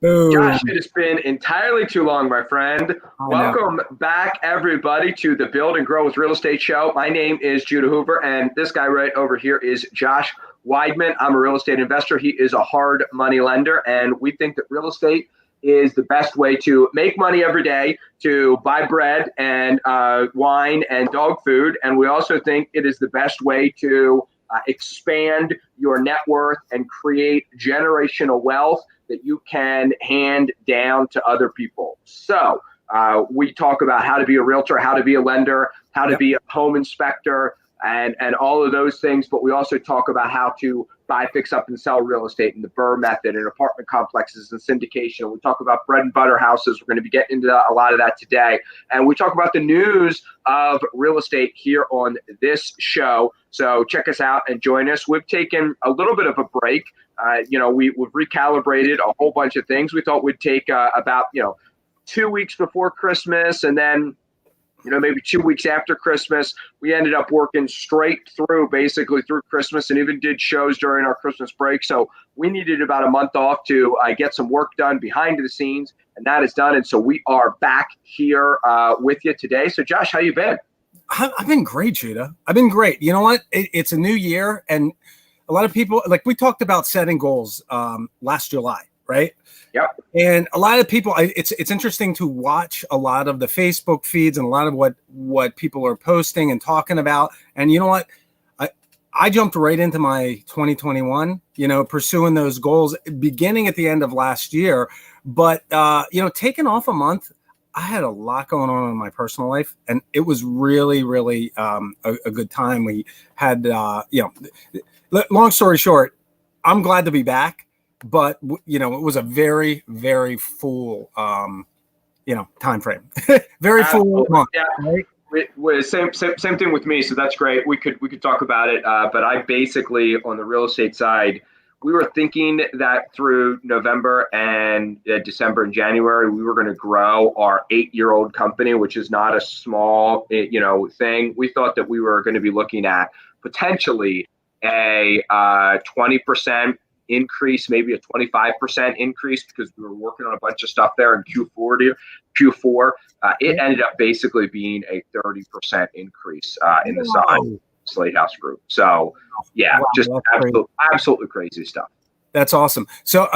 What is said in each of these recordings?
Boom. Josh, it has been entirely too long, my friend. I know. Welcome back, everybody, to the Build and Grow with Real Estate show. My name is Judah Hoover, and this guy right over here is Josh Weidman. I'm a real estate investor. He is a hard money lender, and we think that real estate is the best way to make money every day, to buy bread and wine and dog food. And we also think it is the best way to expand your net worth and create generational wealth that you can hand down to other people. So we talk about how to be a realtor, how to be a lender, how to be a home inspector, and all of those things. But we also talk about how to buy, fix up, and sell real estate and the BRRRR method and apartment complexes and syndication. We talk about bread and butter houses. We're going to be getting into a lot of that today. And we talk about the news of real estate here on this show. So check us out and join us. We've taken a little bit of a break. We've recalibrated a whole bunch of things. We thought we'd take about 2 weeks before Christmas, and then maybe 2 weeks after Christmas. We ended up working straight through, basically through Christmas, and even did shows during our Christmas break. So we needed about a month off to get some work done behind the scenes, and that is done. And so we are back here with you today. So Josh, how you been? I've been great, Judah. I've been great. You know what? It's a new year, and a lot of people, like we talked about setting goals last July, right? Yep. And a lot of people, it's interesting to watch a lot of the Facebook feeds and a lot of what people are posting and talking about. And you know what? I jumped right into my 2021, pursuing those goals beginning at the end of last year. But, taking off a month, I had a lot going on in my personal life, and it was really, really a good time. We had, long story short, I'm glad to be back, but it was a very, very full, time frame. Very full month. Yeah. Right? Same thing with me. So that's great. We could talk about it. But I basically, on the real estate side, we were thinking that through November and December and January, we were going to grow our 8-year-old company, which is not a small, thing. We thought that we were going to be looking at potentially a 20% increase, maybe a 25% increase, because we were working on a bunch of stuff there in Q4. It ended up basically being a 30% increase in the size. Slate House Group. So just absolutely crazy stuff. That's awesome. So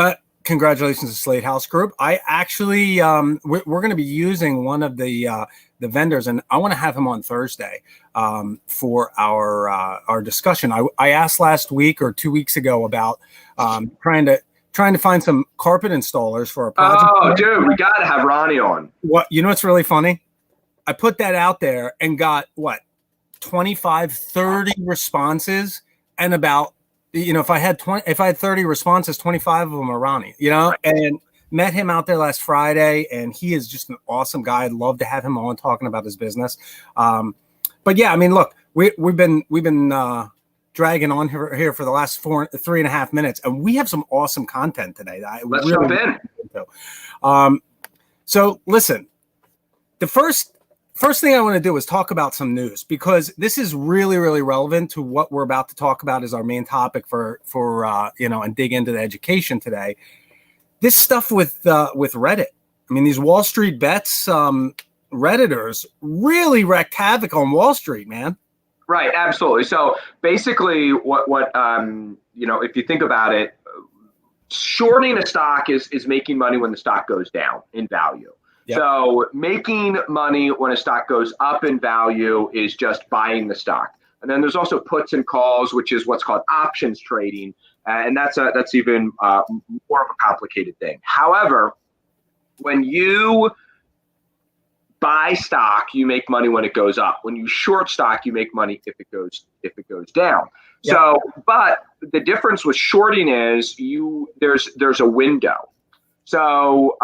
congratulations to Slate House Group. I actually we're going to be using one of the vendors, and I want to have him on Thursday for our discussion. I asked last week or 2 weeks ago about trying to find some carpet installers for a project. Oh, dude, we got to have Ronnie on. What's really funny? I put that out there and got 25, 30 responses, and about, if I had 30 responses, 25 of them are Ronnie, and met him out there last Friday, and he is just an awesome guy. I'd love to have him on talking about his business. But yeah, I mean, look, we've been dragging on here for the last 3.5 minutes, and we have some awesome content today. Let's jump in. So listen, the first thing I want to do is talk about some news, because this is really, really relevant to what we're about to talk about as our main topic for and dig into the education today. This stuff with Reddit. I mean, these Wall Street bets, Redditors really wreaked havoc on Wall Street, man. Right, absolutely. So basically, what if you think about it, shorting a stock is making money when the stock goes down in value. Yep. So making money when a stock goes up in value is just buying the stock. And then there's also puts and calls, which is what's called options trading. And that's even more of a complicated thing. However, when you buy stock, you make money when it goes up. When you short stock, you make money if it goes down. Yep. So, but the difference with shorting is there's a window. So,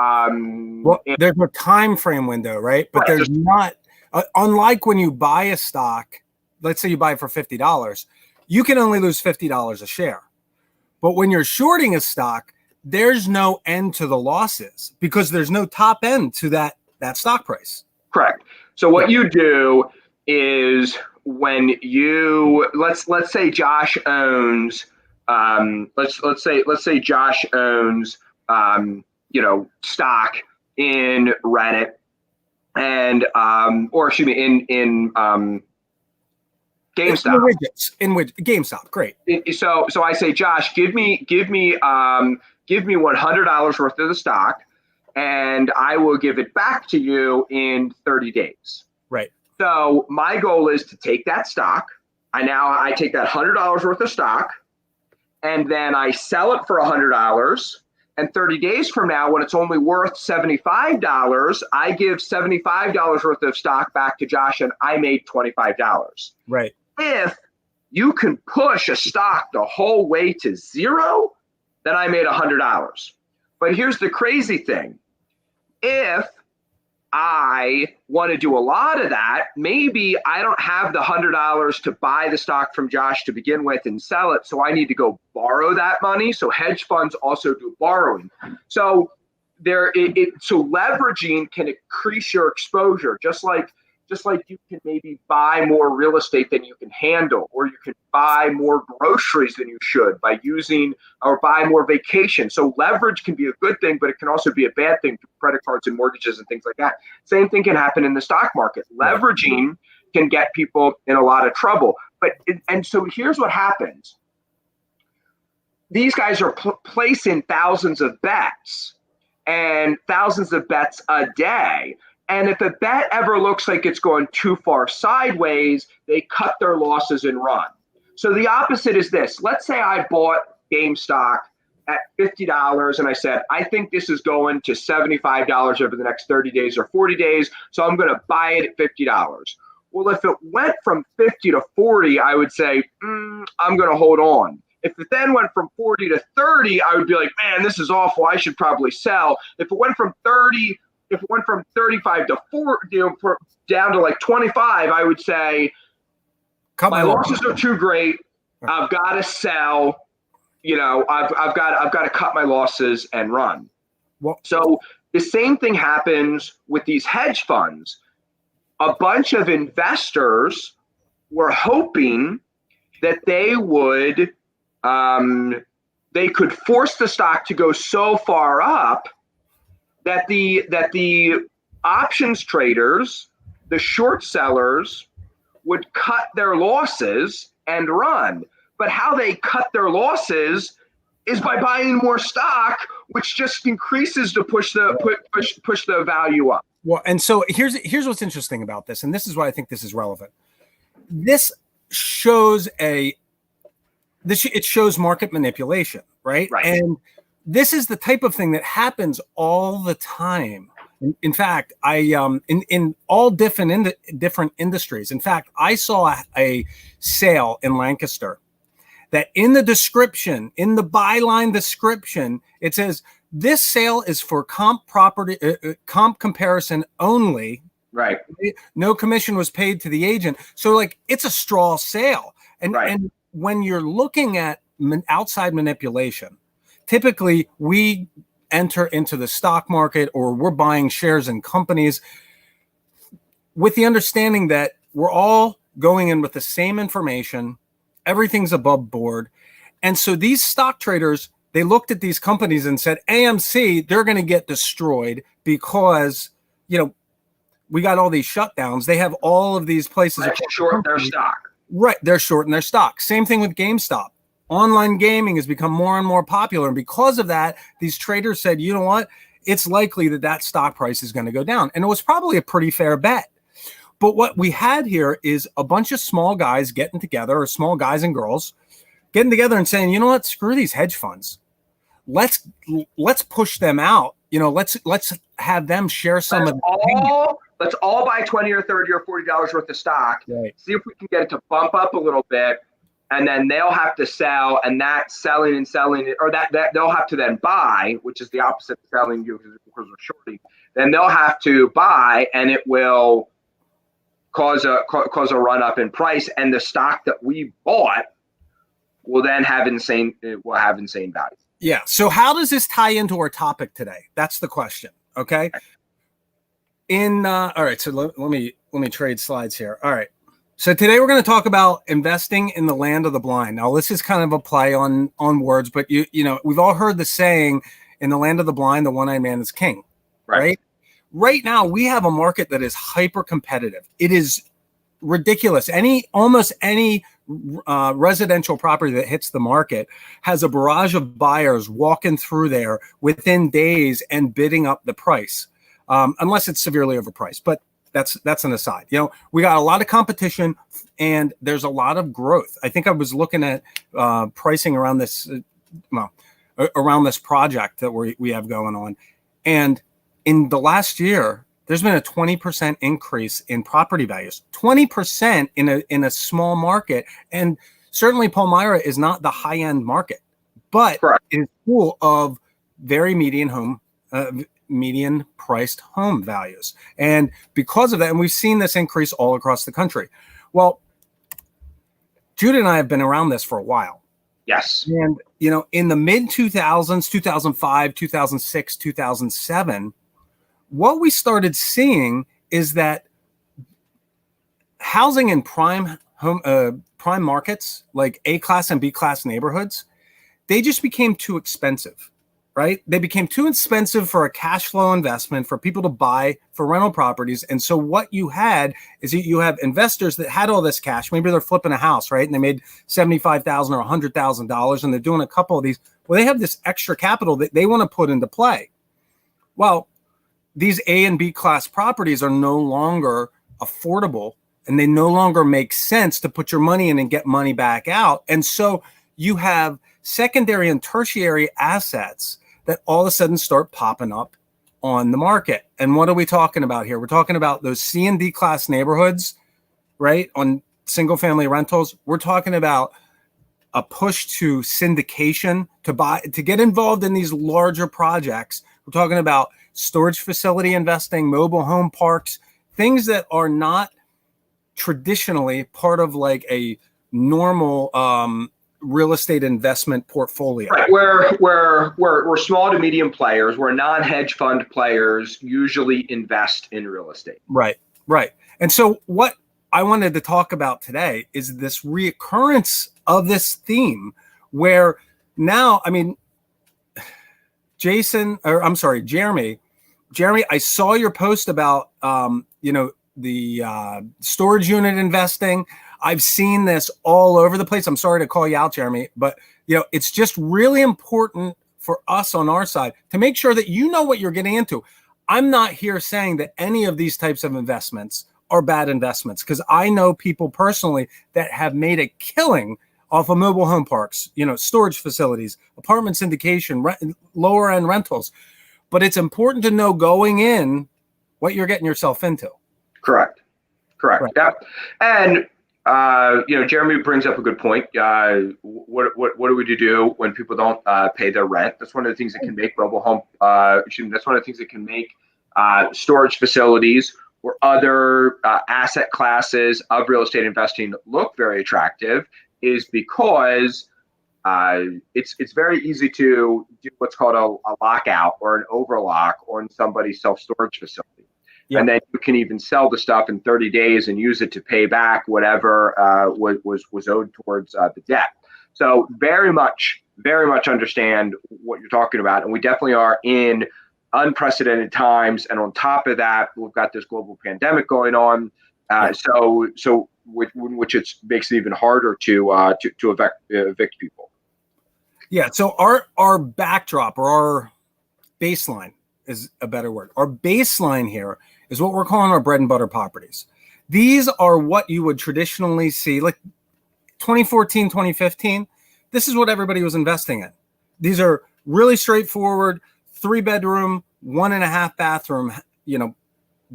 there's a time frame window, right? But there's not, unlike when you buy a stock, let's say you buy it for $50, you can only lose $50 a share. But when you're shorting a stock, there's no end to the losses, because there's no top end to that stock price. Correct. So what you do is, when you let's say Josh owns let's say Josh owns stock in Reddit and or excuse me in GameStop. GameStop, great. So I say, Josh, give me $100 worth of the stock, and I will give it back to you in 30 days. Right. So my goal is to take that stock. I take that $100 worth of stock, and then I sell it for $100. And 30 days from now, when it's only worth $75, I give $75 worth of stock back to Josh, and I made $25. Right. If you can push a stock the whole way to zero, then I made $100. But here's the crazy thing. If I want to do a lot of that, maybe I don't have the $100 to buy the stock from Josh to begin with and sell it. So I need to go borrow that money. So hedge funds also do borrowing. So so leveraging can increase your exposure, just like you can maybe buy more real estate than you can handle, or you can buy more groceries than you should by using, or buy more vacation. So leverage can be a good thing, but it can also be a bad thing for credit cards and mortgages and things like that. Same thing can happen in the stock market. Leveraging can get people in a lot of trouble. And so here's what happens. These guys are placing thousands of bets and thousands of bets a day. And if a bet ever looks like it's going too far sideways, they cut their losses and run. So the opposite is this. Let's say I bought GameStop at $50 and I said, I think this is going to $75 over the next 30 days or 40 days, so I'm going to buy it at $50. Well, if it went from 50 to 40, I would say, I'm going to hold on. If it then went from 40 to 30, I would be like, man, this is awful. I should probably sell. If it went from 35 to 40, down to like 25, I would say, my losses are too great. I've got to sell. I've got to cut my losses and run. So the same thing happens with these hedge funds. A bunch of investors were hoping that they could force the stock to go so far up that the options traders, the short sellers, would cut their losses and run. But how they cut their losses is by buying more stock, which just increases to push the value up. Well, and so here's what's interesting about this, and this is why I think this is relevant. It shows market manipulation, right? Right. And this is the type of thing that happens all the time. In fact, in all different industries. In fact, I saw a sale in Lancaster that in the description, in the byline description, it says this sale is for comp comparison only. Right. No commission was paid to the agent. So like it's a straw sale. And when you're looking at outside manipulation, typically we enter into the stock market or we're buying shares in companies with the understanding that we're all going in with the same information. Everything's above board. And so these stock traders, they looked at these companies and said, AMC, they're going to get destroyed because, we got all these shutdowns. They have all of these places. Let's short their stock. Right. They're shorting their stock. Same thing with GameStop. Online gaming has become more and more popular. And because of that, these traders said, you know what? It's likely that stock price is going to go down. And it was probably a pretty fair bet. But what we had here is a bunch of small guys getting together, or small guys and girls getting together and saying, you know what? Screw these hedge funds. Let's push them out. Let's have them share some of the Let's all buy $20 or $30 or $40 worth of stock. Right. See if we can get it to bump up a little bit, and then they'll have to sell, and that selling, or that they'll have to then buy, which is the opposite of selling because we're shorting. Then they'll have to buy, and it will cause a run up in price, and the stock that we bought will then have insane value. Yeah. So how does this tie into our topic today? That's the question. Okay. All right. So let me trade slides here. All right. So today we're going to talk about investing in the land of the blind. Now this is kind of a play on words, but we've all heard the saying, in the land of the blind, the one-eyed man is king, Right. right? Right now, we have a market that is hyper competitive. It is ridiculous. Almost any residential property that hits the market has a barrage of buyers walking through there within days and bidding up the price, unless it's severely overpriced. But that's an aside. We got a lot of competition and there's a lot of growth. I think I was looking at pricing around this, around this project that we have going on, and in the last year, there's been a 20% increase in property values. 20% in a small market, and certainly Palmyra is not the high-end market, but it is full of very median priced home values. And because of that, and we've seen this increase all across the country. Well, Judah and I have been around this for a while. Yes. And, in the mid 2000s, 2005, 2006, 2007, what we started seeing is that housing in prime markets, like A-class and B-class neighborhoods, they just became too expensive, right? They became too expensive for a cash flow investment for people to buy for rental properties. And so what you had is you have investors that had all this cash. Maybe they're flipping a house, right? And they made $75,000 or $100,000 and they're doing a couple of these. Well, they have this extra capital that they want to put into play. Well, these A and B class properties are no longer affordable and they no longer make sense to put your money in and get money back out. And so you have secondary and tertiary assets that all of a sudden start popping up on the market. And what are we talking about here? We're talking about those C and D class neighborhoods, right? On single family rentals. We're talking about a push to syndication to get involved in these larger projects. We're talking about storage facility investing, mobile home parks, things that are not traditionally part of like a normal real estate investment portfolio. Right. We're small to medium players. We're non-hedge fund players usually invest in real estate. Right. And so what I wanted to talk about today is this reoccurrence of this theme where now, Jeremy, I saw your post about, the storage unit investing. I've seen this all over the place. I'm sorry to call you out, Jeremy, but it's just really important for us on our side to make sure that you know what you're getting into. I'm not here saying that any of these types of investments are bad investments, because I know people personally that have made a killing off of mobile home parks, storage facilities, apartment syndication, lower end rentals. But it's important to know going in what you're getting yourself into. Correct. Right. Yeah. And Jeremy brings up a good point. What do we do when people don't pay their rent? That's one of the things that can make mobile home. That's one of the things that can make storage facilities or other asset classes of real estate investing look very attractive. Is because it's very easy to do what's called a lockout or an overlock on somebody's self-storage facility. Yep. And then you can even sell the stuff in 30 days and use it to pay back whatever was owed towards the debt. So very much understand what you're talking about. And we definitely are in unprecedented times. And on top of that, we've got this global pandemic going on. So which it makes it even harder to evict people. Yeah. So our backdrop or our baseline is a better word. Our baseline here is what we're calling our bread and butter properties. These are what you would traditionally see, like 2014, 2015. This is what everybody was investing in. These are really straightforward 3-bedroom, 1.5 bathroom,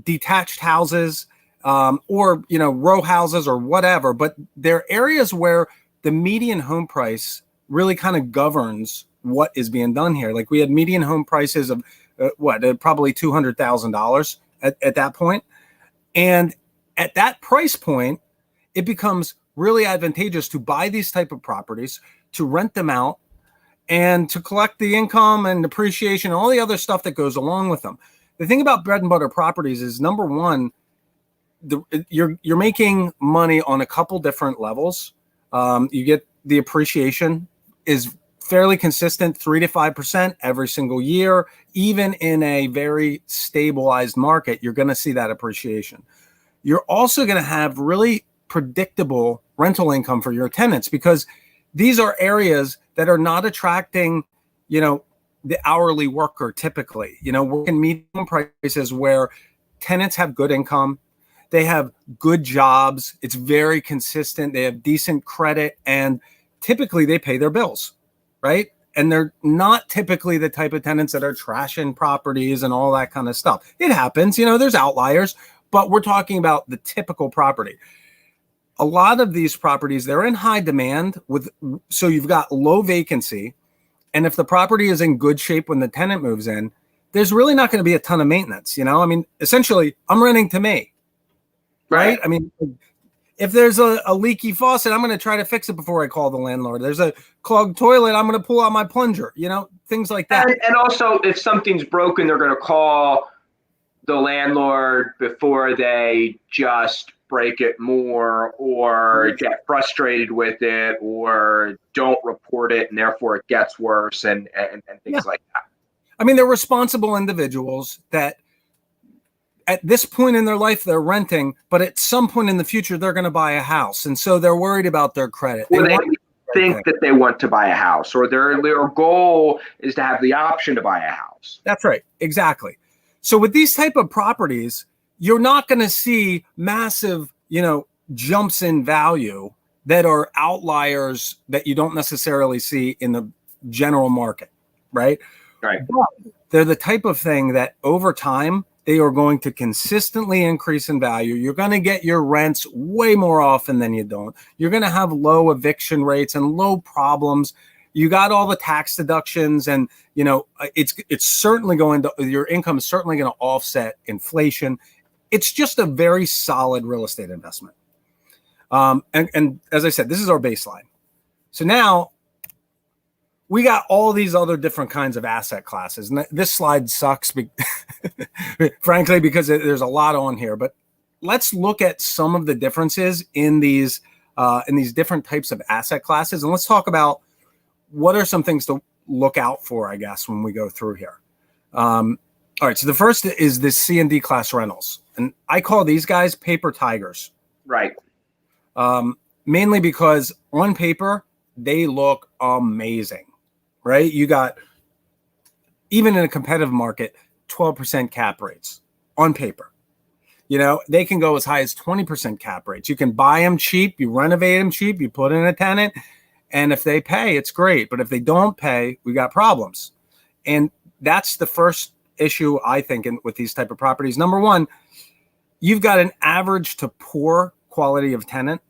detached houses, or row houses or whatever. But they're areas where the median home price really kind of governs what is being done here. Like we had median home prices of probably $200,000 at that point. And at that price point, it becomes really advantageous to buy these type of properties, to rent them out, and to collect the income and depreciation, and all the other stuff that goes along with them. The thing about bread and butter properties is, number one, you're making money on a couple different levels. You get the appreciation is fairly consistent 3 to 5% every single year. Even in a very stabilized market, you're going to see that appreciation. You're also going to have really predictable rental income for your tenants, because these are areas that are not attracting, the hourly worker typically. Working medium prices where tenants have good income, they have good jobs, it's very consistent, they have decent credit, and typically they pay their bills, right? And they're not typically the type of tenants that are trashing properties and all that kind of stuff. It happens, there's outliers, but we're talking about the typical property. A lot of these properties, they're in high demand so you've got low vacancy. And if the property is in good shape when the tenant moves in, there's really not going to be a ton of maintenance. Essentially I'm renting to me, right? I mean, if there's a leaky faucet, I'm going to try to fix it before I call the landlord. There's a clogged toilet, I'm going to pull out my plunger, things like that. And also, if something's broken, they're going to call the landlord before they just break it more or get frustrated with it or don't report it, and therefore it gets worse and things like that. I mean, they're responsible individuals that at this point in their life, they're renting, but at some point in the future, they're going to buy a house. And so they're worried about their credit. Or they think that they want to buy a house, or their goal is to have the option to buy a house. That's right. Exactly. So with these type of properties, you're not going to see massive, jumps in value that are outliers that you don't necessarily see in the general market, right? Right. But they're the type of thing that over time, they are going to consistently increase in value. You're going to get your rents way more often than you don't. You're going to have low eviction rates and low problems. You got all the tax deductions, and it's certainly going to, your income is certainly going to offset inflation. It's just a very solid real estate investment. And as I said, this is our baseline. So now we got all these other different kinds of asset classes. And this slide sucks, frankly, because there's a lot on here. But let's look at some of the differences in these different types of asset classes. And let's talk about what are some things to look out for, I guess, when we go through here. All right. So the first is this C and D class rentals. And I call these guys paper tigers. Right. Mainly because on paper, they look amazing. Right? You got, even in a competitive market, 12% cap rates on paper. They can go as high as 20% cap rates. You can buy them cheap, you renovate them cheap, you put in a tenant, and if they pay, it's great. But if they don't pay, we got problems. And that's the first issue, I think, with these type of properties. Number one, you've got an average to poor quality of tenant.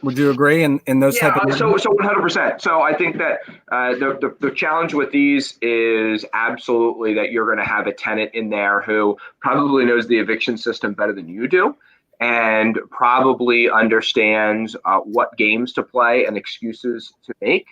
Would you agree in those type of so 100%. So I think that the challenge with these is absolutely that you're going to have a tenant in there who probably knows the eviction system better than you do, and probably understands what games to play and excuses to make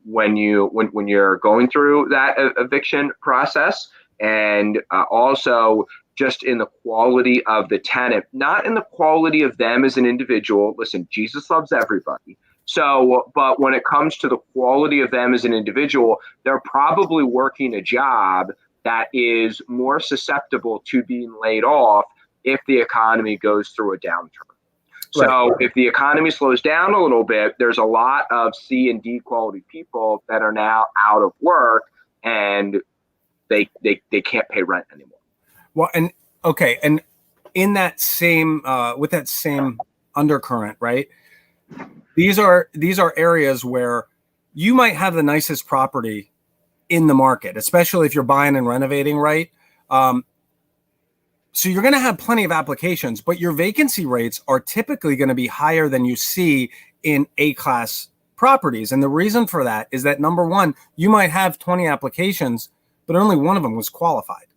when you're going through that eviction process, and also just in the quality of the tenant, not in the quality of them as an individual. Listen, Jesus loves everybody. So, but when it comes to the quality of them as an individual, they're probably working a job that is more susceptible to being laid off if the economy goes through a downturn. So if the economy slows down a little bit, there's a lot of C and D quality people that are now out of work, and they can't pay rent anymore. Well, and okay, and in that same with that same undercurrent, right? These are areas where you might have the nicest property in the market, especially if you're buying and renovating, right? So you're going to have plenty of applications, but your vacancy rates are typically going to be higher than you see in A-class properties. And the reason for that is that, number one, you might have 20 applications, but only one of them was qualified.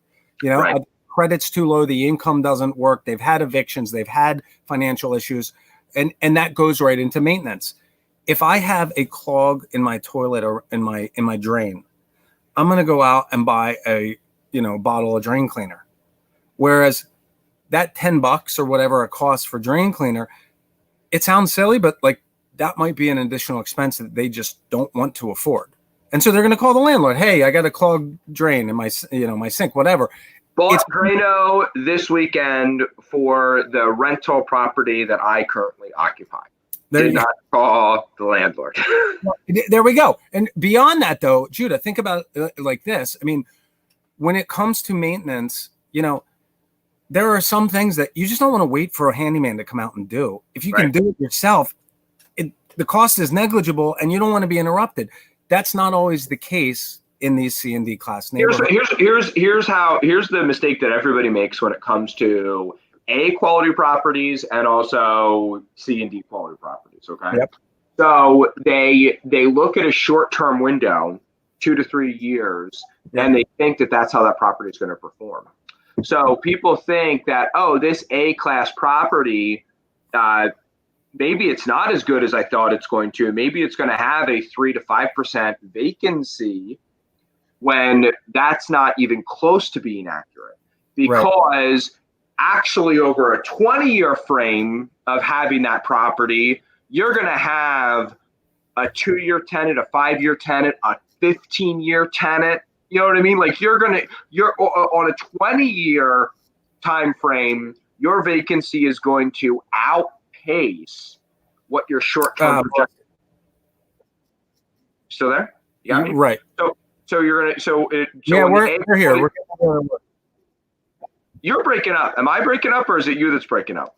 Right. Credit's too low, the income doesn't work, they've had evictions, they've had financial issues, and that goes right into maintenance. If I have a clog in my toilet or in my drain, I'm going to go out and buy a bottle of drain cleaner. Whereas that $10 or whatever it costs for drain cleaner, it sounds silly, but like that might be an additional expense that they just don't want to afford. And so they're going to call the landlord. Hey, I got a clogged drain in my, my sink, whatever. Bought Drano this weekend for the rental property that I currently occupy. Did not call the landlord. There we go. And beyond that, though, Judah, think about it like this. I mean, when it comes to maintenance, there are some things that you just don't want to wait for a handyman to come out and do. If you can do it yourself, the cost is negligible and you don't want to be interrupted. That's not always the case in these C and D class neighborhoods. Here's the mistake that everybody makes when it comes to A quality properties and also C and D quality properties. Okay. Yep. So they look at a short-term window, 2 to 3 years, and they think that that's how that property is going to perform. So people think that, oh, this A class property, maybe it's not as good as I thought it's going to. Maybe it's going to have a 3 to 5% vacancy when that's not even close to being accurate. Because actually over a 20-year frame of having that property, you're going to have a 2-year tenant, a 5-year tenant, a 15-year tenant. You know what I mean? Like you're on a 20-year time frame, your vacancy is going to outpace what your short-term projection. Still there? Yeah. Right. So you're gonna. We're here. You're breaking up. Am I breaking up, or is it you that's breaking up?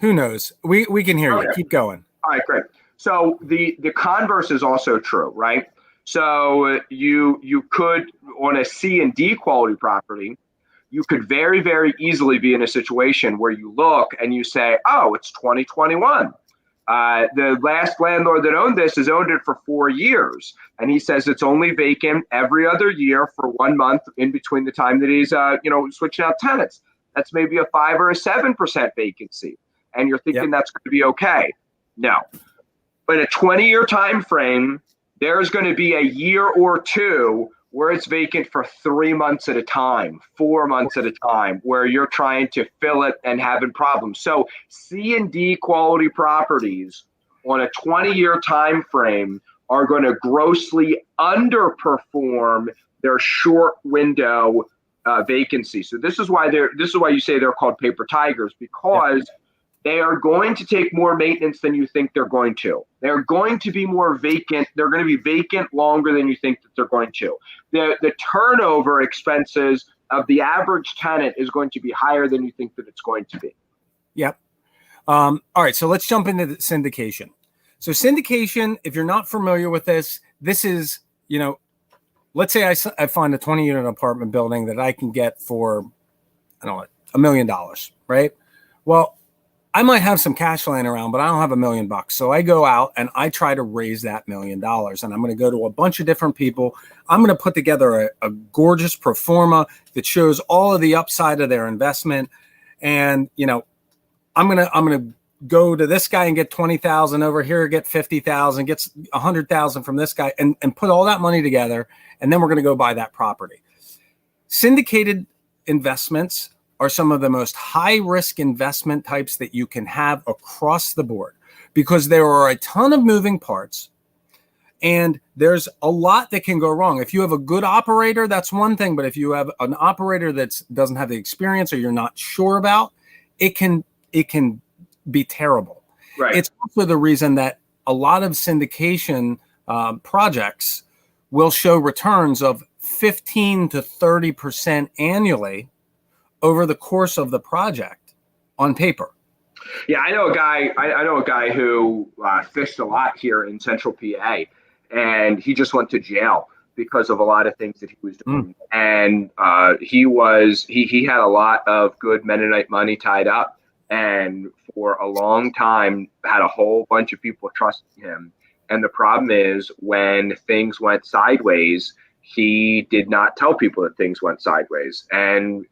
Who knows? We can hear you. Keep going. All right, great. So the converse is also true, right? So you could, on a C and D quality property, you could very, very easily be in a situation where you look and you say, oh, it's 2021. The last landlord that owned this has owned it for 4 years. And he says it's only vacant every other year for 1 month in between the time that he's, switching out tenants. That's maybe a 5 or a 7% vacancy. And you're thinking that's going to be okay. No. But in a 20-year time frame, there's going to be a year or two where it's vacant for 3 months at a time, 4 months at a time, where you're trying to fill it and having problems. So C and D quality properties on a 20-year time frame are going to grossly underperform their short window vacancy. So this is why you say they're called paper tigers, because they are going to take more maintenance than you think they're going to. They're going to be more vacant. They're going to be vacant longer than you think that they're going to. The turnover expenses of the average tenant is going to be higher than you think that it's going to be. Yep. All right, so let's jump into the syndication. So syndication, if you're not familiar with this is, let's say I find a 20-unit apartment building that I can get for, $1 million, right? Well, I might have some cash laying around, but I don't have $1 million. So I go out and I try to raise that $1 million. And I'm going to go to a bunch of different people. I'm going to put together a gorgeous pro forma that shows all of the upside of their investment. And, I'm going to go to this guy and get 20,000 over here, get 50,000, gets 100,000 from this guy and put all that money together. And then we're going to go buy that property. Syndicated investments are some of the most high-risk investment types that you can have across the board, because there are a ton of moving parts and there's a lot that can go wrong. If you have a good operator, that's one thing, but if you have an operator that doesn't have the experience or you're not sure about, it can be terrible. Right. It's also the reason that a lot of syndication projects will show returns of 15 to 30% annually over the course of the project on paper. Yeah, I know a guy who fished a lot here in Central PA, and he just went to jail because of a lot of things that he was doing. And he had a lot of good Mennonite money tied up, and for a long time had a whole bunch of people trusting him. And the problem is, when things went sideways, he did not tell people that things went sideways. And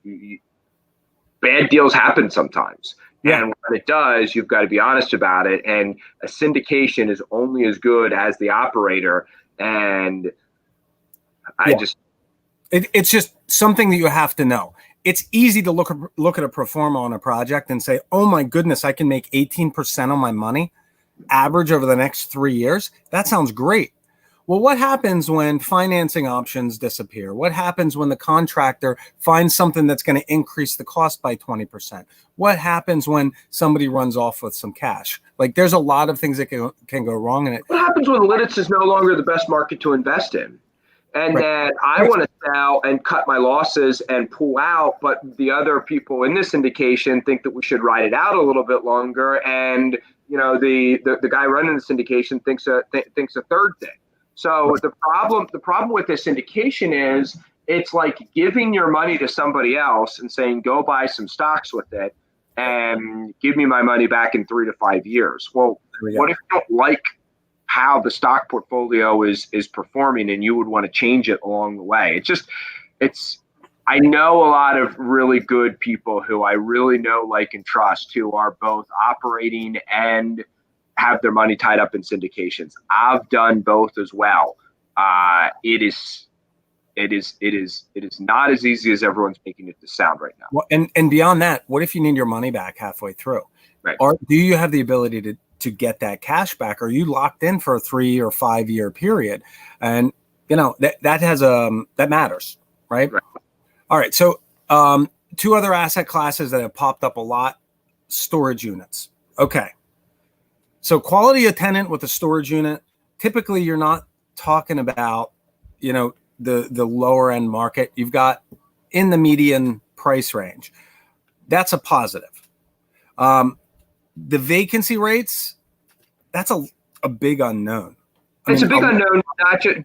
bad deals happen sometimes. Yeah. And when it does, you've got to be honest about it. And a syndication is only as good as the operator. And it's just something that you have to know. it's easy to look at a pro forma on a project and say, oh my goodness, I can make 18% on my money average over the next 3 years. That sounds great. Well, what happens when financing options disappear? What happens when the contractor finds something that's going to increase the cost by 20%? What happens when somebody runs off with some cash? Like, there's a lot of things that can go wrong in it. What happens when Lidditz is no longer the best market to invest in? And then I want to sell and cut my losses and pull out, but the other people in this syndication think that we should ride it out a little bit longer. And the guy running the syndication thinks a third thing. So the problem with this syndication is it's like giving your money to somebody else and saying, go buy some stocks with it and give me my money back in 3 to 5 years. Well, what if you don't like how the stock portfolio is performing and you would want to change it along the way? I know a lot of really good people who I really know, like, and trust, who are both operating and have their money tied up in syndications. I've done both as well. It is not as easy as everyone's making it to sound right now. Well, and beyond that, what if you need your money back halfway through? Right. Or do you have the ability to get that cash back? Are you locked in for a 3 or 5 year period? And that matters, right? All right. So two other asset classes that have popped up a lot: storage units. Okay. So quality of tenant with a storage unit, typically you're not talking about, the lower end market. You've got in the median price range. That's a positive. The vacancy rates, that's a big unknown. It's a big unknown, not just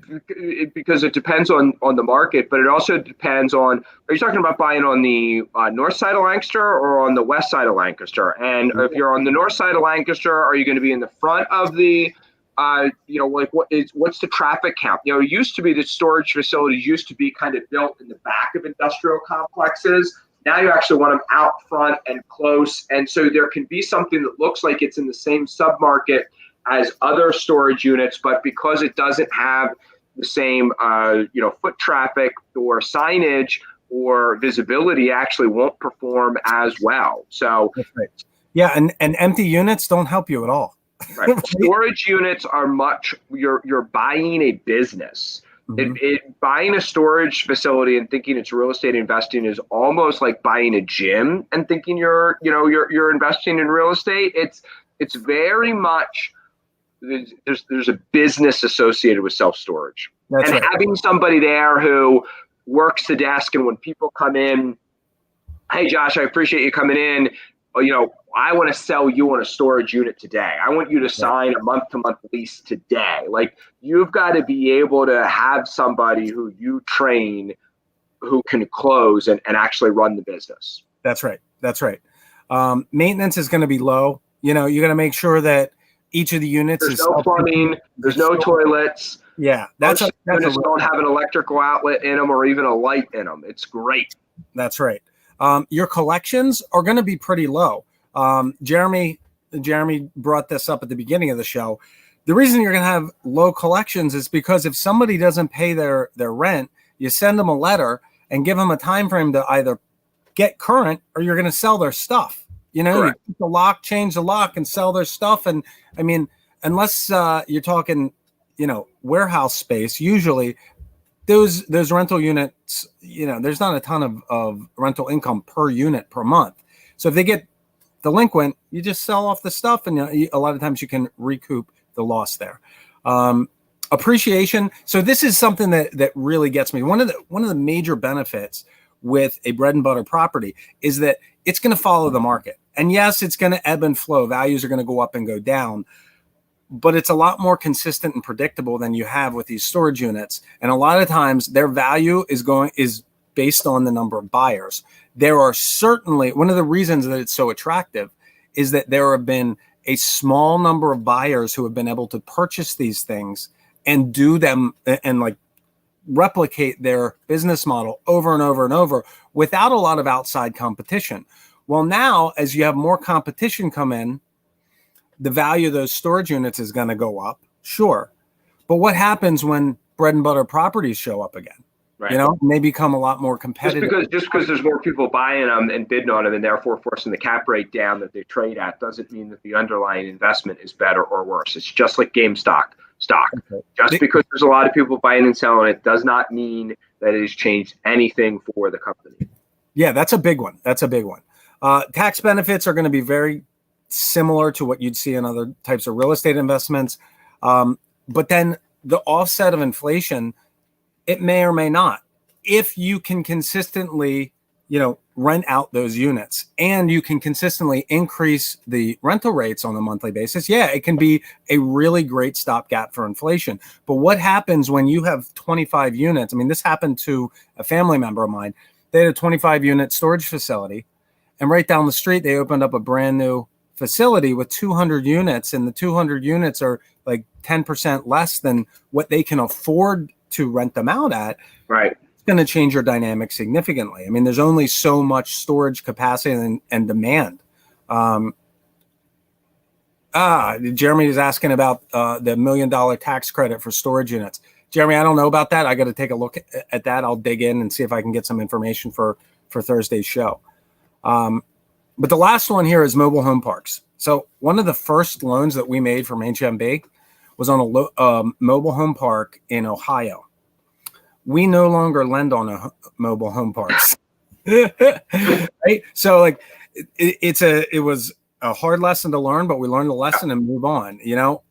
because it depends on the market, but it also depends on, are you talking about buying on the north side of Lancaster or on the west side of Lancaster? And if you're on the north side of Lancaster, are you going to be in the front of the, what's the traffic count? It used to be that storage facilities used to be kind of built in the back of industrial complexes. Now you actually want them out front and close. And so there can be something that looks like it's in the same submarket as other storage units, but because it doesn't have the same, foot traffic or signage or visibility, actually won't perform as well. So, that's right. Yeah, and empty units don't help you at all. Right. Storage units are you're buying a business. Mm-hmm. Buying a storage facility and thinking it's real estate investing is almost like buying a gym and thinking you're investing in real estate. It's very much. There's a business associated with self-storage. That's and right. Having somebody there who works the desk, and when people come in, hey, Josh, I appreciate you coming in. I want to sell you on a storage unit today. I want you to sign a month-to-month lease today. Like, you've got to be able to have somebody who you train who can close and actually run the business. That's right. That's right. Maintenance is going to be low. You're going to make sure that each of the units there's no plumbing, there's no toilets. Yeah, units don't have an electrical outlet in them or even a light in them. It's great. That's right. Your collections are going to be pretty low. Jeremy brought this up at the beginning of the show. The reason you're going to have low collections is because if somebody doesn't pay their rent, you send them a letter and give them a time frame to either get current or you're going to sell their stuff. You keep the lock, change the lock, and sell their stuff. And I mean, unless you're talking, warehouse space, usually those rental units, there's not a ton of rental income per unit per month. So if they get delinquent, you just sell off the stuff, and a lot of times you can recoup the loss there. Appreciation. So this is something that really gets me. One of the major benefits with a bread and butter property is that it's going to follow the market. And yes, it's going to ebb and flow. Values are going to go up and go down, but it's a lot more consistent and predictable than you have with these storage units. And a lot of times their value is based on the number of buyers. There are certainly, one of the reasons that it's so attractive is that there have been a small number of buyers who have been able to purchase these things and do them and replicate their business model over and over and over without a lot of outside competition. Well, now, as you have more competition come in, the value of those storage units is going to go up, sure. But what happens when bread and butter properties show up again? You know, and they become a lot more competitive. Just because there's more people buying them and bidding on them and therefore forcing the cap rate down that they trade at doesn't mean that the underlying investment is better or worse. It's just like GameStop stock. Okay. Just because there's a lot of people buying and selling it does not mean that it has changed anything for the company. Yeah, that's a big one. Tax benefits are going to be very similar to what you'd see in other types of real estate investments. But then the offset of inflation, it may or may not. If you can consistently, rent out those units and you can consistently increase the rental rates on a monthly basis, yeah, it can be a really great stopgap for inflation. But what happens when you have 25 units? I mean, this happened to a family member of mine. They had a 25-unit storage facility, and right down the street, they opened up a brand new facility with 200 units, and the 200 units are like 10% less than what they can afford to rent them out at. Right. It's going to change your dynamic significantly. I mean, there's only so much storage capacity and demand. Jeremy is asking about the $1 million tax credit for storage units. Jeremy, I don't know about that. I got to take a look at that. I'll dig in and see if I can get some information for Thursday's show. But the last one here is mobile home parks. So one of the first loans that we made from HMB was on a mobile home park in Ohio. We no longer lend on mobile home parks. Right? So like it was a hard lesson to learn, but we learned the lesson and move on.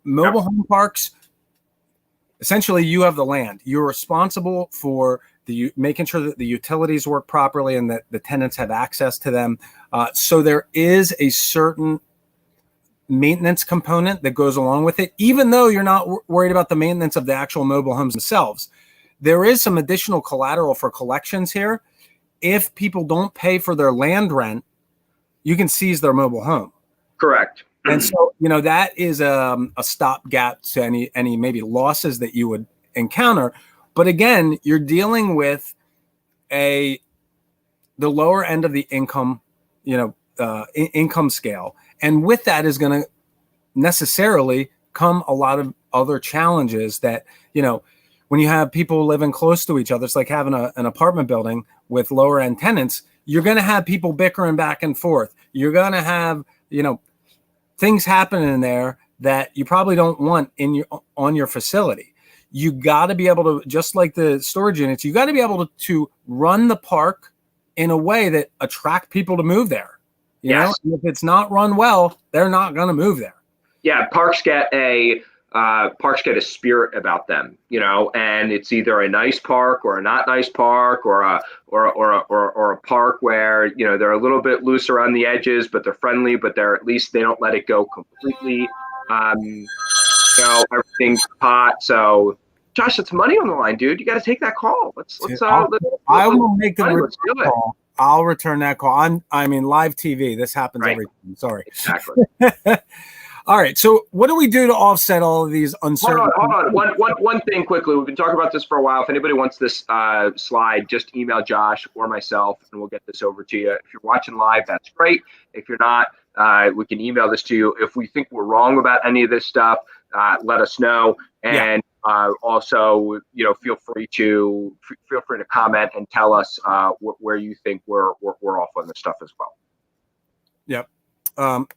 Mobile home parks, essentially you have the land. You're responsible for making sure that the utilities work properly and that the tenants have access to them. So there is a certain maintenance component that goes along with it, even though you're not worried about the maintenance of the actual mobile homes themselves. There is some additional collateral for collections here. If people don't pay for their land rent, you can seize their mobile home. Correct. And so, that is a stopgap to any maybe losses that you would encounter. But again, you're dealing with the lower end of the income, income scale. And with that is going to necessarily come a lot of other challenges that, when you have people living close to each other, it's like having an apartment building with lower end tenants. You're going to have people bickering back and forth. You're going to have, things happening in there that you probably don't want on your facility. You got to be able to, just like the storage units, you got to be able to run the park in a way that attract people to move there. You know, and if it's not run well, they're not going to move there. Yeah, parks get a spirit about them, and it's either a nice park or a not nice park, or a park where they're a little bit loose around the edges, but they're friendly, but at least they don't let it go completely. Everything's hot. So, Josh, it's money on the line, dude. You got to take that call. I will make the call. I'll return that call. I mean, live TV. This happens every time. Sorry. Exactly. All right. So what do we do to offset all of these uncertainties? Hold on. One thing quickly. We've been talking about this for a while. If anybody wants this slide, just email Josh or myself, and we'll get this over to you. If you're watching live, that's great. If you're not, we can email this to you. If we think we're wrong about any of this stuff, let us know. And also, feel free to comment and tell us where you think we're off on this stuff as well. Yep.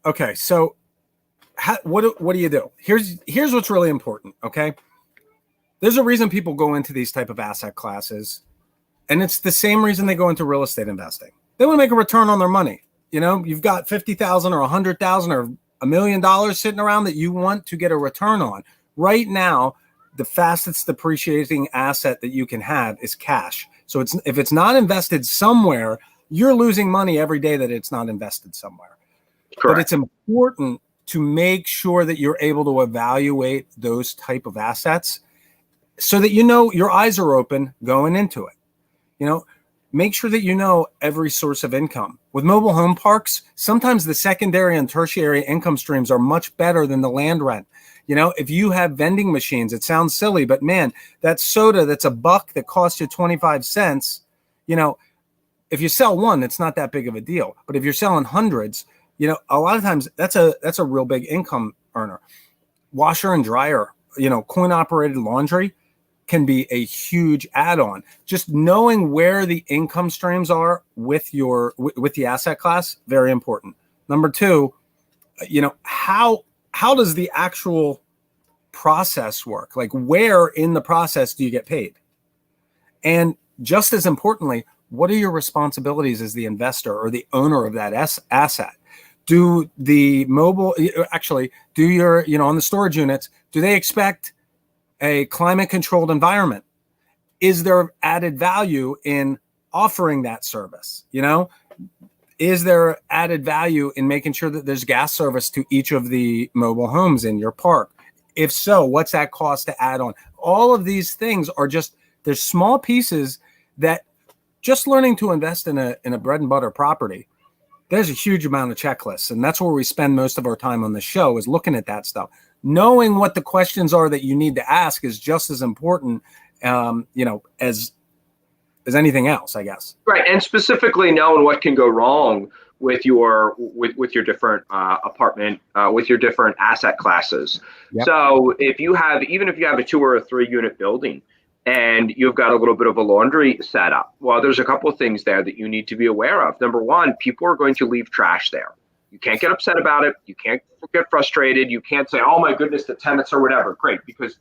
Okay. So. What do you do? Here's what's really important. Okay. There's a reason people go into these type of asset classes, and it's the same reason they go into real estate investing. They want to make a return on their money. You've got $50,000 or $100,000 or $1 million sitting around that you want to get a return on. Right now, the fastest depreciating asset that you can have is cash. So if it's not invested somewhere, you're losing money every day that it's not invested somewhere. Correct. But it's important to make sure that you're able to evaluate those type of assets so that your eyes are open going into it. Make sure that every source of income. With mobile home parks, sometimes the secondary and tertiary income streams are much better than the land rent. If you have vending machines, it sounds silly, but man, that soda that's $1 that costs you 25 cents, if you sell one, it's not that big of a deal. But if you're selling hundreds, a lot of times that's a real big income earner. Washer and dryer, coin operated laundry, can be a huge add-on. Just knowing where the income streams are with the asset class, very important. Number two, how does the actual process work? Like, where in the process do you get paid? And just as importantly, what are your responsibilities as the investor or the owner of that asset? Do the on the storage units, do they expect a climate controlled environment? Is there added value in offering that service? Is there added value in making sure that there's gas service to each of the mobile homes in your park? If so, what's that cost to add on? All of these things are there's small pieces that just learning to invest in a bread and butter property, there's a huge amount of checklists. And that's where we spend most of our time on the show, is looking at that stuff. Knowing what the questions are that you need to ask is just as important, as anything else, I guess. Right, and specifically knowing what can go wrong with your different apartment, with your different asset classes. Yep. So even if you have a 2 or a 3 unit building, and you've got a little bit of a laundry setup, well, there's a couple of things there that you need to be aware of. Number one, people are going to leave trash there. You can't get upset about it. You can't get frustrated. You can't say, oh my goodness, the tenants or whatever. Great, because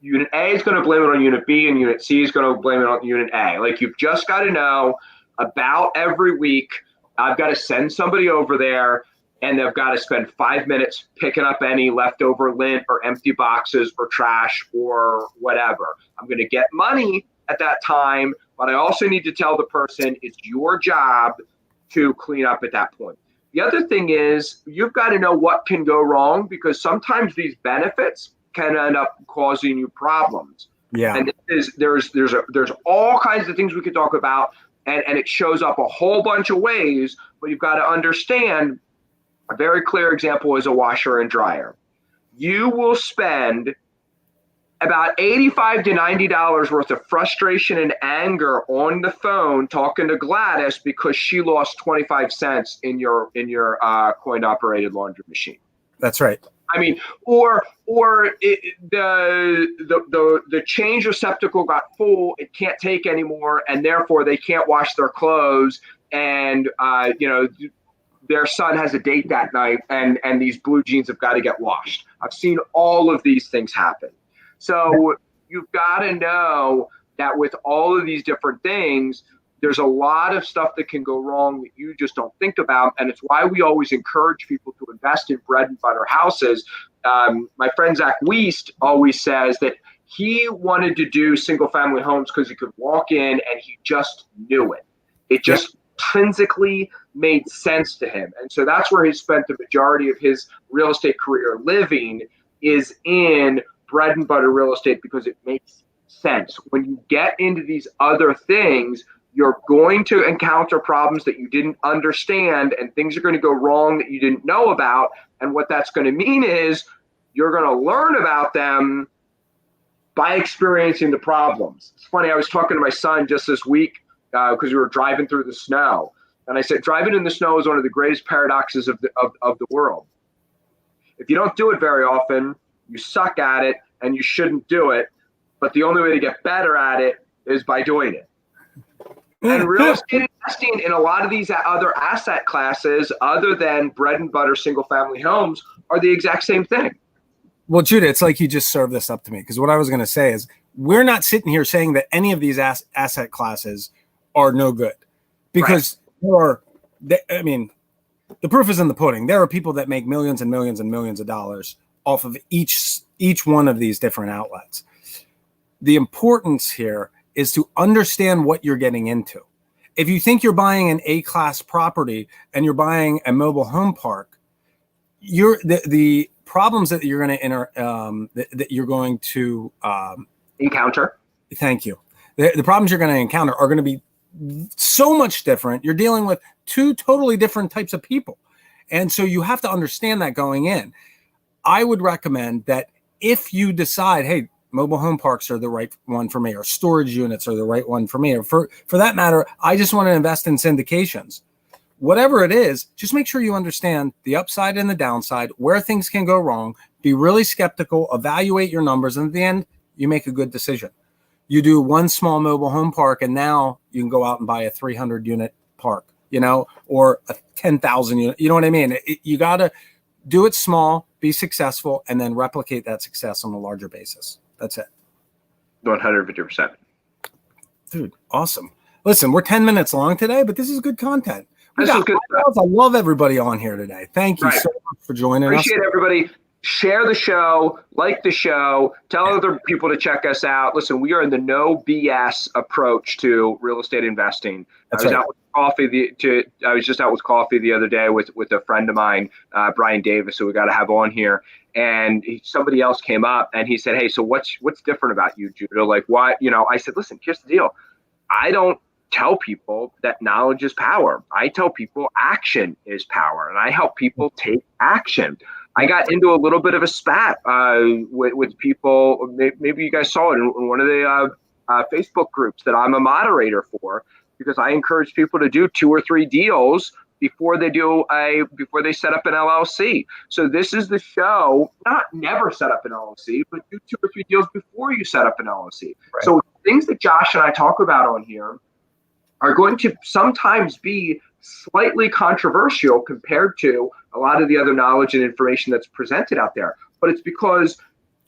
Unit A is going to blame it on Unit B, and Unit C is going to blame it on Unit A. Like, you've just got to know about every week, I've got to send somebody over there, and they've got to spend 5 minutes picking up any leftover lint or empty boxes or trash or whatever. I'm going to get money at that time, but I also need to tell the person it's your job to clean up at that point. The other thing is, you've got to know what can go wrong, because sometimes these benefits can end up causing you problems. Yeah. And there's all kinds of things we could talk about, and it shows up a whole bunch of ways, but you've got to understand. A very clear example is a washer and dryer. You will spend about $85 to $90 worth of frustration and anger on the phone talking to Gladys because she lost 25 cents in your coin operated laundry machine. That's right. I mean, the change receptacle got full, it can't take anymore, and therefore they can't wash their clothes, and their son has a date that night, and these blue jeans have got to get washed. I've seen all of these things happen. So you've got to know that with all of these different things, there's a lot of stuff that can go wrong that you just don't think about. And it's why we always encourage people to invest in bread and butter houses. My friend Zach Wiest always says that he wanted to do single family homes because he could walk in and he just knew it. It just intrinsically made sense to him. And so that's where he spent the majority of his real estate career living, is in bread and butter real estate, because it makes sense. When you get into these other things, you're going to encounter problems that you didn't understand, and things are going to go wrong that you didn't know about. And what that's going to mean is you're going to learn about them by experiencing the problems. It's funny, I was talking to my son just this week because we were driving through the snow. And I said, driving in the snow is one of the greatest paradoxes of the world. If you don't do it very often, you suck at it, and you shouldn't do it. But the only way to get better at it is by doing it. And real estate investing in a lot of these other asset classes, other than bread and butter single family homes, are the exact same thing. Well, Judah, it's like you just served this up to me, because what I was going to say is, we're not sitting here saying that any of these asset classes are no good, because the proof is in the pudding. There are people that make millions and millions and millions of dollars off of each one of these different outlets. The importance here is to understand what you're getting into. If you think you're buying an A-class property and you're buying a mobile home park, the problems that you're going to encounter. Thank you. The problems you're going to encounter are going to be so much different. You're dealing with 2 totally different types of people, and so you have to understand that going in. I would recommend that if you decide, hey, mobile home parks are the right one for me, or storage units are the right one for me, or for that matter, I just want to invest in syndications. Whatever it is, just make sure you understand the upside and the downside, where things can go wrong, be really skeptical, evaluate your numbers, and at the end, you make a good decision. you do one small mobile home park, and now you can go out and buy a 300 unit park, or a 10,000 unit. You know what I mean? You got to do it small, be successful, and then replicate that success on a larger basis. That's it. 150%. Dude, awesome. Listen, we're 10 minutes long today, but this is good content. This is good stuff. I love everybody on here today. Thank you so much for joining us. Appreciate everybody. Share the show, like the show, tell other people to check us out. Listen, we are in the no BS approach to real estate investing. That's I was right. out with coffee. I was just out with coffee the other day with a friend of mine, Brian Davis, who we got to have on here. And somebody else came up and he said, "Hey, so what's different about you, Judah? Like, why?" I said, "Listen, here's the deal. I don't tell people that knowledge is power. I tell people action is power, and I help people take action." I got into a little bit of a spat with people. Maybe you guys saw it in one of the Facebook groups that I'm a moderator for, because I encourage people to do 2 or 3 deals before they set up an LLC. So this is the show, not never set up an LLC, but do 2 or 3 deals before you set up an LLC. Right. So things that Josh and I talk about on here are going to sometimes be slightly controversial compared to a lot of the other knowledge and information that's presented out there. But it's because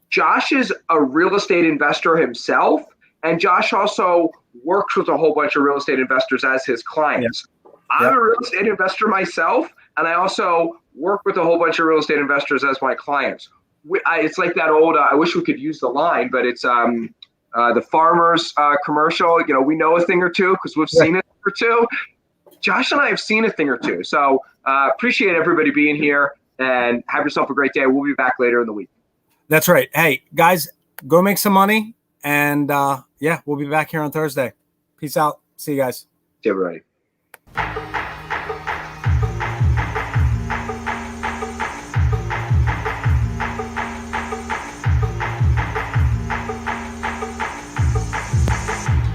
Josh is a real estate investor himself, and Josh also works with a whole bunch of real estate investors as his clients. Yeah. I'm a real estate investor myself, and I also work with a whole bunch of real estate investors as my clients. It's like that old, I wish we could use the line, but it's the farmers commercial. We know a thing or two because we've seen it or two. Josh and I have seen a thing or two. So appreciate everybody being here, and have yourself a great day. We'll be back later in the week. That's right. Hey, guys, go make some money. And we'll be back here on Thursday. Peace out. See you guys. See everybody.